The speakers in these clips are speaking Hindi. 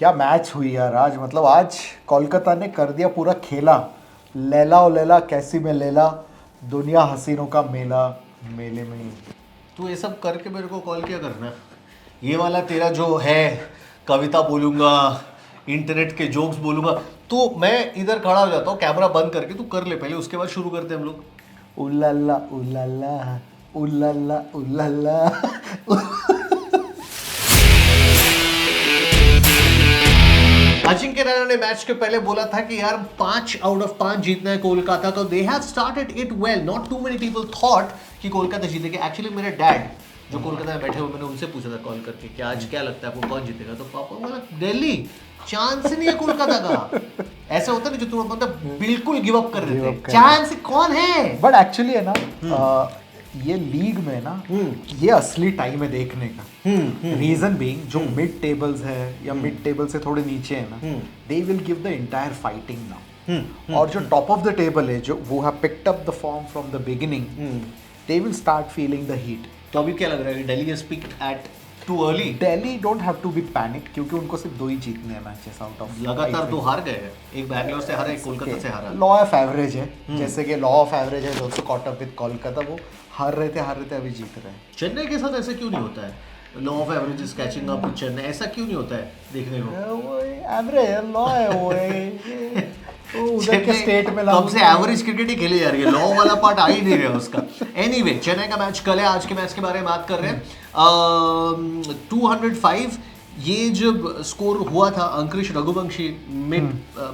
क्या मैच हुई यार आज, मतलब आज कोलकाता ने कर दिया पूरा खेला। लैला ओ लैला कैसी में लैला, दुनिया हसीनों का मेला, मेले में ही। तू ये सब करके मेरे को कॉल किया करना। ये वाला तेरा जो है, कविता बोलूंगा, इंटरनेट के जोक्स बोलूंगा, तो मैं इधर खड़ा हो जाता हूँ कैमरा बंद करके। तू कर ले पहले, उसके बाद शुरू करते हैं हम लोग। उल्लाला उल्लाला उल्लाला उल्लाला। अजिंक्य रैना ने मैच के पहले बोला था कि यार 5 आउट ऑफ 5 जीतना है कोलकाता को। They have started it well, not too many people thought कि कोलकाता जीतेगी। एक्चुअली मेरे डैड जो कोलकाता में बैठे हुए, मैंने उनसे पूछा था कॉल करके कि आज क्या लगता है आपको कौन जीतेगा, तो पापा बोला दिल्ली, चांस नहीं है कोलकाता का। ऐसा होता है जो तुम मतलब बिल्कुल गिव अप कर देते हैं, चांस कौन है। बट एक्चुअली है ना, ये लीग में ना ये असली टाइम है देखने का। रीजन बीइंग जो मिड टेबल्स है या मिड टेबल से थोड़े नीचे है ना, they will give the entire fighting now. और जो टॉप ऑफ द टेबल है, जो वो have picked up the form from the beginning, they will start feeling the heat. तो अभी क्या लग रहा है कि Delhi has picked at too early? Delhi don't have to be panic, क्योंकि उनको सिर्फ 2 ही जीतने हैं मैचेस आउट ऑफ। लगातार 2 हार गए हैं, एक बैंगलोर से हारा, एक कोलकाता से हारा। लॉ ऑफ एवरेज है, जैसे कि लॉ ऑफ एवरेज है also caught up with Kolkata. वो हार रहे थे अभी जीत रहे हैं। चेन्नई के साथ ऐसा क्यों नहीं होता है? Law of average is catching up with Chennai, ऐसा क्यों नहीं होता है देखने को? वो एवरेज लॉ है वो तो उधर के स्टेट में कब से एवरेज क्रिकेट ही खेली जा रही है, लॉ वाला पार्ट आ ही नहीं रहा उसका। एनीवे, चेन्नई का मैच कल है, आज के मैच के बारे में बात कर रहे हैं। 205 ये जब स्कोर हुआ था, अंकुश रघुवंशी मिड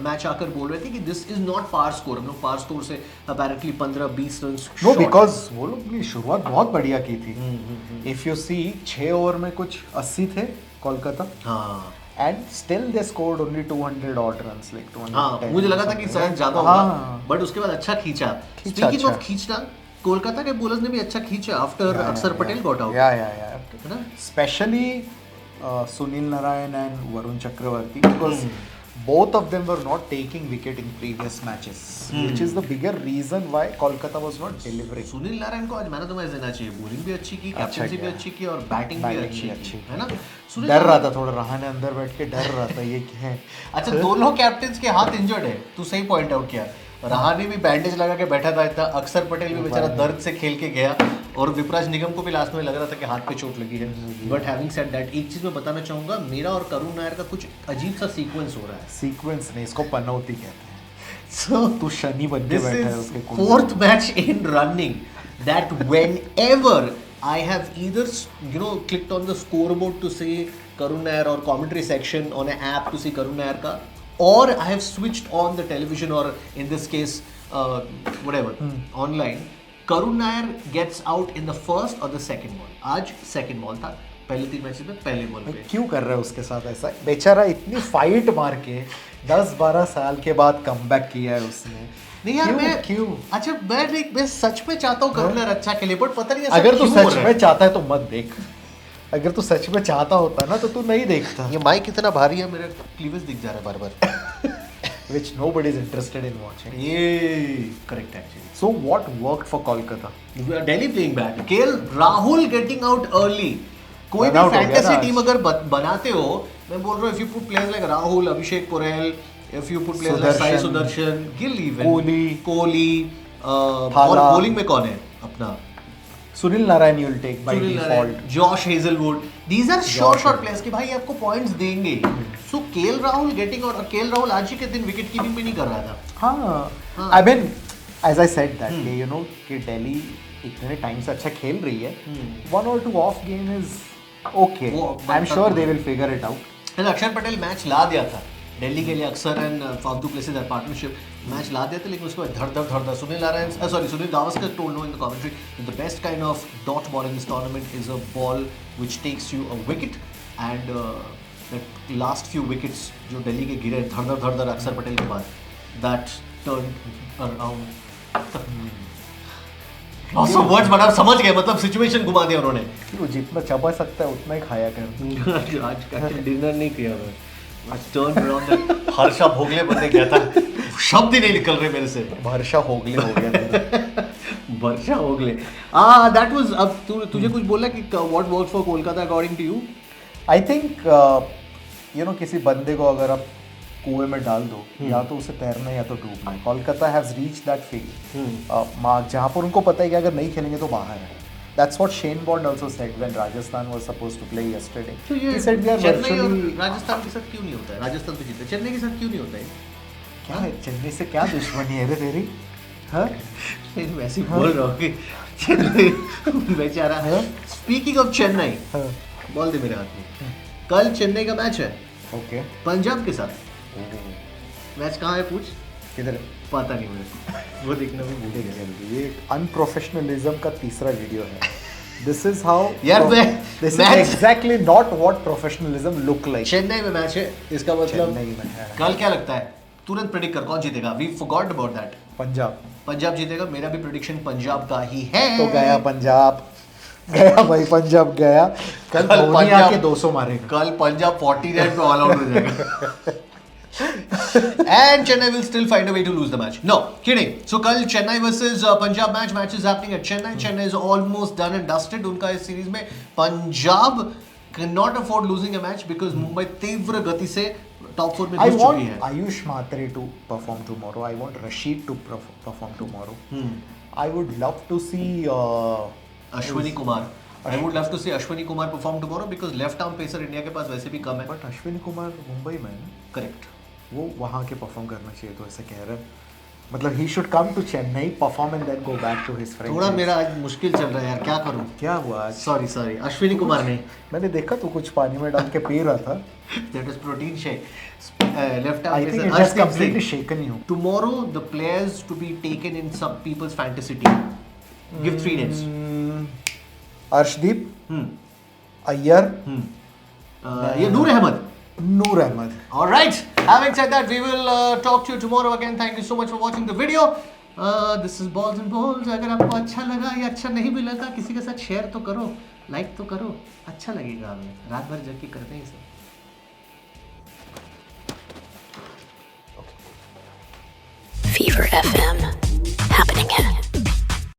मैच आकर बोल रहे थे कि this is not par score. हम लोग पार स्कोर से अपेरेंटली 15-20 रन। नो, बिकॉज वो लोग ने शुरुआत बहुत बढ़िया की थी। इफ यू सी 6 ओवर में कुछ 80 थे कोलकाता। हाँ, and still they scored only 200 odd runs, like 210। हाँ, मुझे लगा था कि शायद ज्यादा होगा, बट उसके बाद अच्छा खींचा। स्पीकिंग ऑफ खींचना, कोलकाता के बॉलर्स ने भी अच्छा खींचा आफ्टर अक्षर पटेल गॉट आउट। या है ना? Specially Sunil Narayan and Varun Chakravarthy, because both of them were not taking wicket in previous matches, which is the bigger reason why Kolkata was not delivering. Sunil Narayan को आज मैन ऑफ द मैच देना चाहिए। बॉलिंग भी अच्छी की, कैप्टनसी भी अच्छी की और बैटिंग भी अच्छी, है ना? डर रहा था थोड़ा, रहाणे अंदर बैठ के डर रहा था ये क्या है। अच्छा, दोनों कैप्टन्स के हाथ इंजर्ड है, तू सही पॉइंट आउट किया। रहाणे भी बैंडेज लगा के बैठा था इतना, अक्षर पटेल भी बेचारा दर्द से खेल के गया, और विपराज निगम को भी लास्ट में लग रहा था कि हाथ पे चोट लगी है। बट हैविंग सेड दैट, एक चीज मैं बताना चाहूंगा, मेरा और करुण नायर का कुछ अजीब सा सीक्वेंस हो रहा है। सीक्वेंस नहीं, इसको पनौती कहते हैं। सो तू शनि बन के बैठा है उसके कोल। 4th match in running that whenever I have either clicked on the scoreboard to see Karun Nair or commentary section on an app to see Karun Nair ka, or I have switched on the television, or in this case whatever online, Karun Nair gets out in the first or the second ball. आज second ball था, पहले 3 मैचेस में पहले बॉल पे। क्यों कर रहा है उसके साथ ऐसा? बेचारा इतनी फाइट मार के 10-12 साल के बाद कमबैक किया है उसने। नहीं यार, क्यों? अच्छा, मैं सच में चाहता हूँ करुण नायर अच्छा खेले, बट पता नहीं अगर तू सच में चाहता है तो मत देख। अगर तू सच में चाहता होता ना तो तू नहीं देखता। ये माइक इतना भारी है, मेरा क्लीवेज दिख जा रहा है बार बार। Which nobody is interested in watching. ये correct actually. So what worked for Kolkata? Delhi playing back. KL Rahul getting out early. कोई भी फैंटेसी टीम अगर बनाते हो, मैं बोल रहा हूँ, if you put players like Rahul, Abhishek Porel, if you put players like Sai Sudarshan, Gill even, Kohli, और bowling में कौन है अपना? Sunil Narayan you'll take by default. Josh Hazelwood. These are short players कि भाई आपको points देंगे. So KL Rahul getting out, और KL Rahul आज ही के दिन विकेट कीपिंग भी नहीं कर रहा था। हाँ, I mean, as I said that, कि दिल्ली इतने टाइम से अच्छा खेल रही है, 1 or 2 off game is okay. I'm sure they will figure it out. अक्षर पटेल मैच ला दिया था दिल्ली के लिए, Axar and Faf du Plessis that partnership match ला दिया था, लेकिन उसके बाद धड़ Sunil Narayan, Sunil Gavaskar told no in the commentary that the best kind of dot ball in this tournament is a ball which takes you a wicket, and that last few wickets जो दिल्ली के गिरे धड़ अक्षर पटेल के बाद, that turned around lots of words, but आप समझ गए, मतलब सिचुएशन घुमा दिया उन्होंने। वो जितना चबा सकता है उतना ही खाया कर। आज का डिनर नहीं किया मैं, आज टर्न अराउंड हर्षा भोगले बनने गया था, शब्द ही नहीं निकल रहे मेरे से। वर्षा होगले हो गया। वर्षा होगले। दैट वाज, अब तुझे कुछ बोला कि what works for Kolkata according to you? I think you know किसी बंदे को अगर आप कुएं में डाल दो, या तो उसे तैरना है या तो डूबना है. Kolkata has reached that field mark जहाँ पर उनको पता है कि अगर नहीं खेलेंगे तो बाहर है. That's what Shane Bond also said when Rajasthan was supposed to play yesterday. तो ये He said we are Chennai और virtually. राजस्थान के साथ क्यों नहीं होता है? राजस्थान तो जीते, चेन्नई के साथ क्यों नहीं होता है? क्या है चेन्नई से क्या दुश्मनी है रे तेरी? हाँ? मैं ऐसे ही बोल रहा हूँ कि चेन्नई बेचारा. स्पीकिंग ऑफ चेन्नई, बॉल दे मेरे हाथ में. कल चेन्नई का मैच है Okay. पंजाब के साथ. मैच कहाँ है पूछ? किधर? पता नहीं मुझे, वो देखना भी भूल गया. ये अनप्रोफेशनलिज्म का तीसरा वीडियो है. This is how. यार This is exactly not what professionalism look like. Chennai में मैच है, इसका मतलब चेन्नई में है. कल क्या लगता है? तुरंत प्रेडिक्ट कर कौन जीतेगा. We forgot about that. Punjab. Punjab जीतेगा. मेरा भी प्रेडिक्शन पंजाब का ही है. तो गया पंजाब. गया भाई पंजाब गया. कल धोनी आके 200 मारेगा. कल पंजाब 49 पे ऑल आउट हो जाएगा. And Chennai will still find a way to lose the match. No, kidding. So कल Chennai versus Punjab match is happening at Chennai. Chennai is almost done and dusted. उनका इस सीरीज में Punjab cannot afford losing a match because Mumbai तीव्र गति से टॉप 4 में I घुस want चुकी है. Ayush Mhatre to perform tomorrow. I want Rashid to perform tomorrow. I would love to see Ashwini Kumar. I would love to see Ashwini Kumar perform tomorrow because left arm pacer India के पास वैसे भी कम है. but अश्विनी कुमार मुंबई में है ना. करेक्ट. वो वहाँ के परफॉर्म करना चाहिए तो ऐसे कह रहे हैं. मतलब he should come to Chennai, perform and then go back to his franchise. थोड़ा मेरा आज मुश्किल चल रहा है यार, क्या करूँ. क्या हुआ आज? सॉरी अश्विनी कुमार नहीं. मैंने देखा तो कुछ पानी में डाल के पी रहा था. That is protein shake. Left I arm think pacer it just Arshdeep completely Singh. shaken you. Tomorrow the players to be taken in some people's fantasy team. Give 3 names. Arshdeep, Hmm. Iyer, ये नूर अहमद. नूर Ahmad. All right. Having said that, we will talk to you tomorrow again. Thank you so much for watching the video. This is Balls and Balls. अगर आपको अच्छा लगा या अच्छा नहीं भी लगा, किसी के साथ शेयर तो करो, लाइक तो करो. अच्छा लगेगा हमें. रात भर जग के करते हैं इसे. Fever FM.